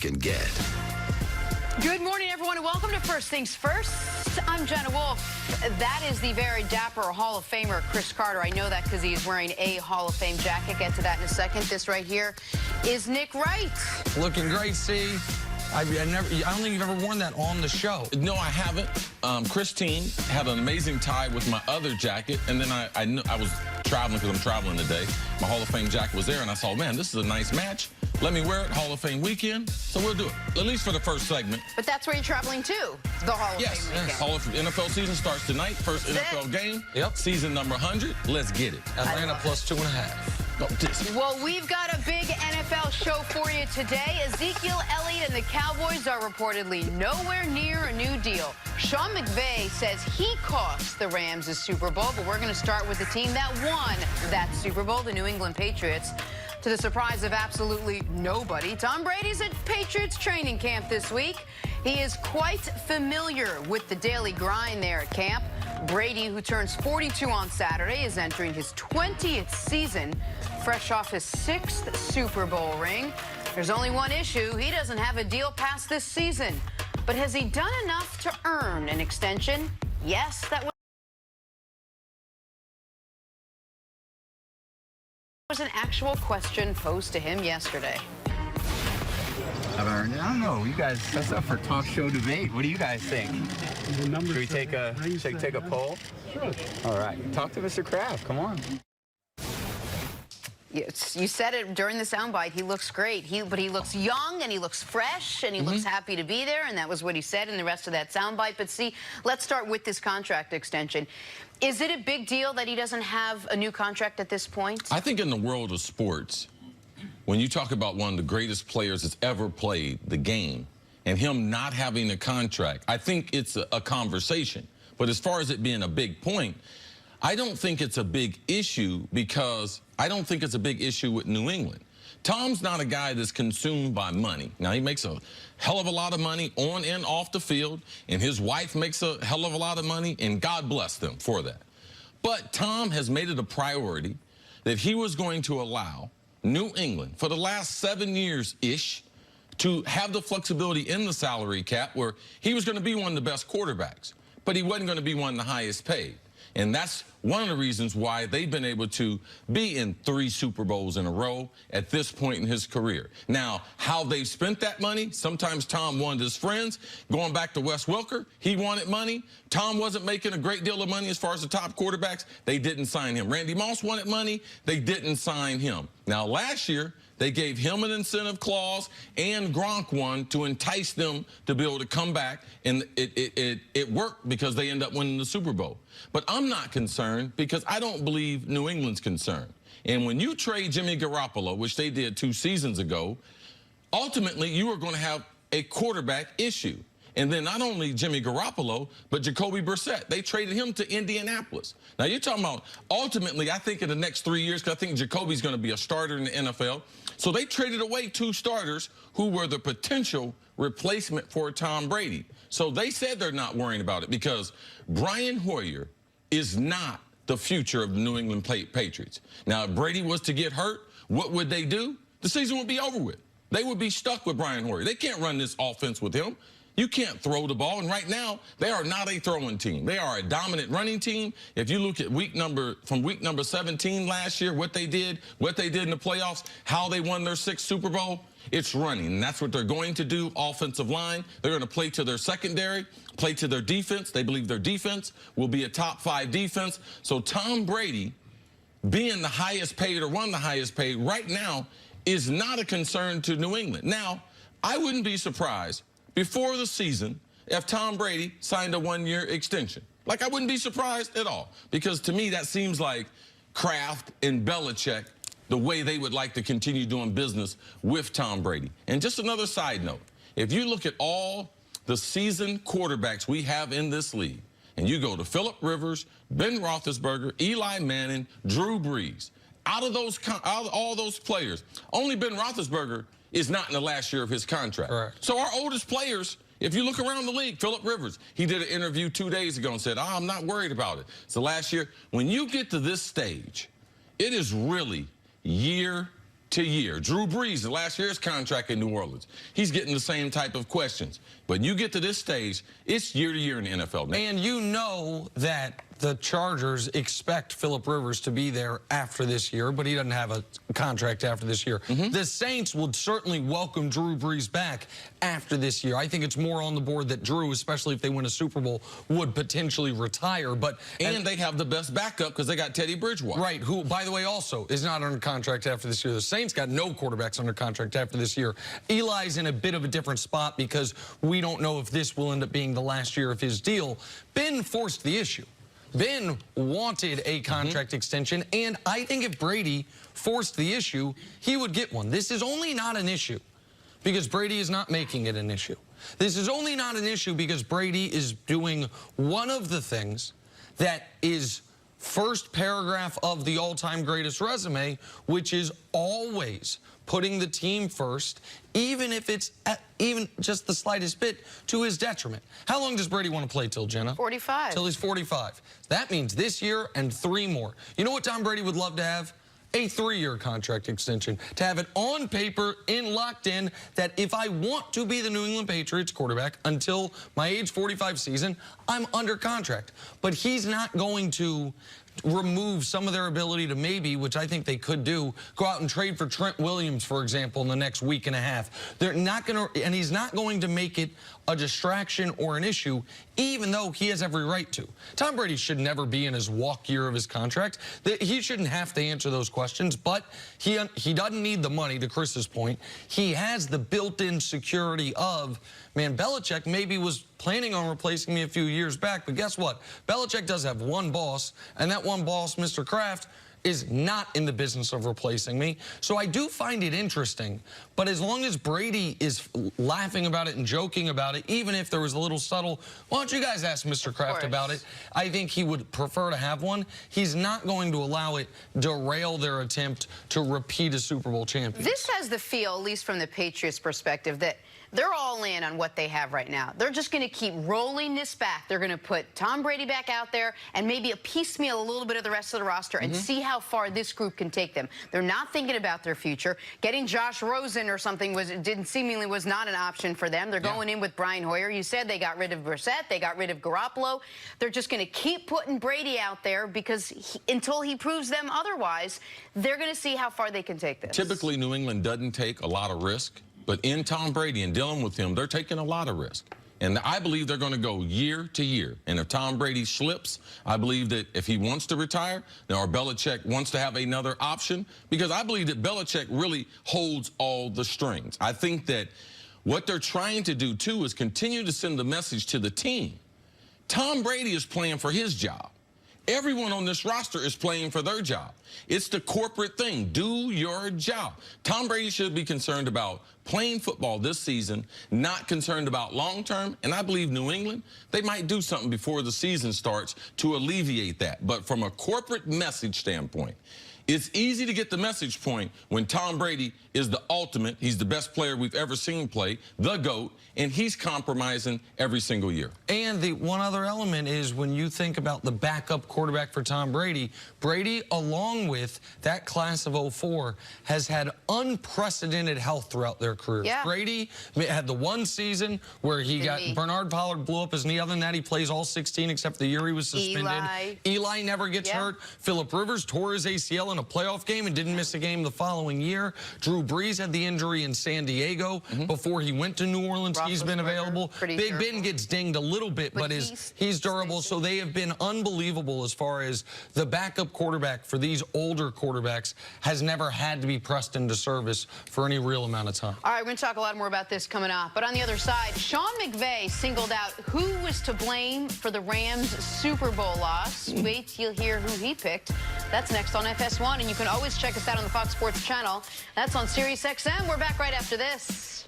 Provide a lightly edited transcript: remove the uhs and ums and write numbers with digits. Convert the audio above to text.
can get. Good morning, everyone, and welcome to First Things First. I'm Jenna Wolf. That is the very dapper Hall of Famer, Chris Carter. I know that because he is wearing a Hall of Fame jacket. Get to that in a second. This right here is Nick Wright. Looking great, see? I don't think you've ever worn that on the show. No, I haven't. Christine had an amazing tie with my other jacket, and then I knew I was traveling because I'm traveling today. My Hall of Fame jacket was there, and I saw, man, this is a nice match. Let me wear it, Hall of Fame weekend. So we'll do it, at least for the first segment. But that's where you're traveling to, the Hall of Fame weekend. Hall of NFL season starts tonight. First NFL game. Yep. Season number 100. Let's get it. Atlanta plus 2.5. Well, we've got a big NFL show for you today. Ezekiel Elliott and the Cowboys are reportedly nowhere near a new deal. Sean McVay says he cost the Rams a Super Bowl, but we're going to start with the team that won that Super Bowl, the New England Patriots. To the surprise of absolutely nobody, Tom Brady's at Patriots training camp this week. He is quite familiar with the daily grind there at camp. Brady, who turns 42 on Saturday, is entering his 20th season, fresh off his 6th Super Bowl ring. There's only one issue. He doesn't have a deal past this season. But has he done enough to earn an extension? Yes, that was an actual question posed to him yesterday. I don't know. You guys, that's up for talk show debate. What do you guys think? Should we take a poll? Sure. All right. Talk to Mr. Kraft. Come on. You said it during the soundbite. He looks great. But he looks young and he looks fresh and he looks happy to be there. And that was what he said in the rest of that soundbite. But see, let's start with this contract extension. Is it a big deal that he doesn't have a new contract at this point? I think in the world of sports, when you talk about one of the greatest players that's ever played the game and him not having a contract, I think it's a conversation. But as far as it being a big point, I don't think it's a big issue because I don't think it's a big issue with New England. Tom's not a guy that's consumed by money. Now, he makes a hell of a lot of money on and off the field, and his wife makes a hell of a lot of money, and God bless them for that. But Tom has made it a priority that he was going to allow New England, for the last 7 years-ish, to have the flexibility in the salary cap where he was going to be one of the best quarterbacks, but he wasn't going to be one of the highest paid. And that's one of the reasons why they've been able to be in 3 Super Bowls in a row at this point in his career. Now, how they've spent that money, sometimes Tom wanted his friends. Going back to Wes Welker, he wanted money. Tom wasn't making a great deal of money as far as the top quarterbacks. They didn't sign him. Randy Moss wanted money. They didn't sign him. Now, last year, they gave him an incentive clause and Gronk one to entice them to be able to come back, and it worked because they end up winning the Super Bowl. But I'm not concerned because I don't believe New England's concerned. And when you trade Jimmy Garoppolo, which they did 2 seasons ago, ultimately you are going to have a quarterback issue. And then not only Jimmy Garoppolo, but Jacoby Brissett. They traded him to Indianapolis. Now, you're talking about ultimately, I think in the next 3 years, because I think Jacoby's going to be a starter in the NFL. So they traded away 2 starters who were the potential replacement for Tom Brady. So they said they're not worrying about it because Brian Hoyer is not the future of the New England Patriots. Now, if Brady was to get hurt, what would they do? The season would be over with. They would be stuck with Brian Hoyer. They can't run this offense with him. You can't throw the ball, and right now, they are not a throwing team. They are a dominant running team. If you look at from week number 17 last year, what they did in the playoffs, how they won their 6th Super Bowl, it's running, and that's what they're going to do, offensive line. They're going to play to their secondary, play to their defense. They believe their defense will be a top 5 defense. So Tom Brady, being the highest paid or one of the highest paid right now, is not a concern to New England. Now, I wouldn't be surprised before the season if Tom Brady signed a 1-year extension. Like, I wouldn't be surprised at all, because to me that seems like Kraft and Belichick, the way they would like to continue doing business with Tom Brady. And just another side note, if you look at all the seasoned quarterbacks we have in this league, and you go to Phillip Rivers, Ben Roethlisberger, Eli Manning, Drew Brees, out of all those players, only Ben Roethlisberger is not in the last year of his contract. Right. So our oldest players, if you look around the league, Phillip Rivers, he did an interview 2 days ago and said, I'm not worried about it. So last year, when you get to this stage, it is really year to year. Drew Brees, the last year's contract in New Orleans, he's getting the same type of questions. But you get to this stage, it's year to year in the NFL. And you know that the Chargers expect Phillip Rivers to be there after this year, but he doesn't have a contract after this year. The Saints would certainly welcome Drew Brees back after this year. I think it's more on the board that Drew, especially if they win a Super Bowl, would potentially retire. And they have the best backup because they got Teddy Bridgewater. Right, who, by the way, also is not under contract after this year. The Saints got no quarterbacks under contract after this year. Eli's in a bit of a different spot because we don't know if this will end up being the last year of his deal. Ben forced the issue. Ben wanted a contract extension, and I think if Brady forced the issue, he would get one. This is only not an issue because Brady is not making it an issue. This is only not an issue because Brady is doing one of the things that is first paragraph of the all-time greatest resume, which is always putting the team first, even if it's even just the slightest bit to his detriment. How long does Brady want to play till, Jenna? 45. Till he's 45. That means this year and 3 more. You know what Tom Brady would love to have? A 3-year contract extension. To have it on paper and locked in that if I want to be the New England Patriots quarterback until my age 45 season, I'm under contract. But he's not going to remove some of their ability to maybe, which I think they could do, go out and trade for Trent Williams, for example, in the next week and a half. They're not going to, and he's not going to make it a distraction or an issue, even though he has every right to. Tom Brady should never be in his walk year of his contract. He shouldn't have to answer those questions, but he doesn't need the money, to Chris's point. He has the built-in security of, man, Belichick maybe was planning on replacing me a few years back, but guess what? Belichick does have one boss, and that one boss, Mr. Kraft, is not in the business of replacing me. So I do find it interesting, but as long as Brady is laughing about it and joking about it, even if there was a little subtle, why don't you guys ask Mr. Kraft about it? I think he would prefer to have one. He's not going to allow it derail their attempt to repeat a Super Bowl champion. This has the feel, at least from the Patriots' perspective, that they're all in on what they have right now. They're just going to keep rolling this back. They're going to put Tom Brady back out there and maybe a piecemeal a little bit of the rest of the roster and see how far this group can take them. They're not thinking about their future. Getting Josh Rosen or something was not an option for them. They're going in with Brian Hoyer. You said they got rid of Brissett. They got rid of Garoppolo. They're just going to keep putting Brady out there because until he proves them otherwise, they're going to see how far they can take this. Typically, New England doesn't take a lot of risk. But in Tom Brady and dealing with him, they're taking a lot of risk. And I believe they're going to go year to year. And if Tom Brady slips, I believe that if he wants to retire, or Belichick wants to have another option, because I believe that Belichick really holds all the strings. I think that what they're trying to do, too, is continue to send the message to the team. Tom Brady is playing for his job. Everyone on this roster is playing for their job. It's the corporate thing. Do your job. Tom Brady should be concerned about playing football this season, not concerned about long-term. And I believe New England, they might do something before the season starts to alleviate that. But from a corporate message standpoint, it's easy to get the message point when Tom Brady is the ultimate. He's the best player we've ever seen play, the GOAT, and he's compromising every single year. And the one other element is when you think about the backup quarterback for Tom Brady, Brady, along with that class of 04, has had unprecedented health throughout their careers. Yeah. Brady had the one season where he got Bernard Pollard blew up his knee. Other than that, he plays all 16 except the year he was suspended. Eli never gets hurt. Phillip Rivers tore his ACL in a playoff game and didn't miss a game the following year. Drew Brees had the injury in San Diego before he went to New Orleans. He's been available. Big Ben gets dinged a little bit, but he's durable. So they have been unbelievable as far as the backup quarterback for these older quarterbacks has never had to be pressed into service for any real amount of time. All right, we're going to talk a lot more about this coming up. But on the other side, Sean McVay singled out who was to blame for the Rams' Super Bowl loss. Wait till you hear who he picked. That's next on FS1, and you can always check us out on the Fox Sports channel. That's on SiriusXM. We're back right after this.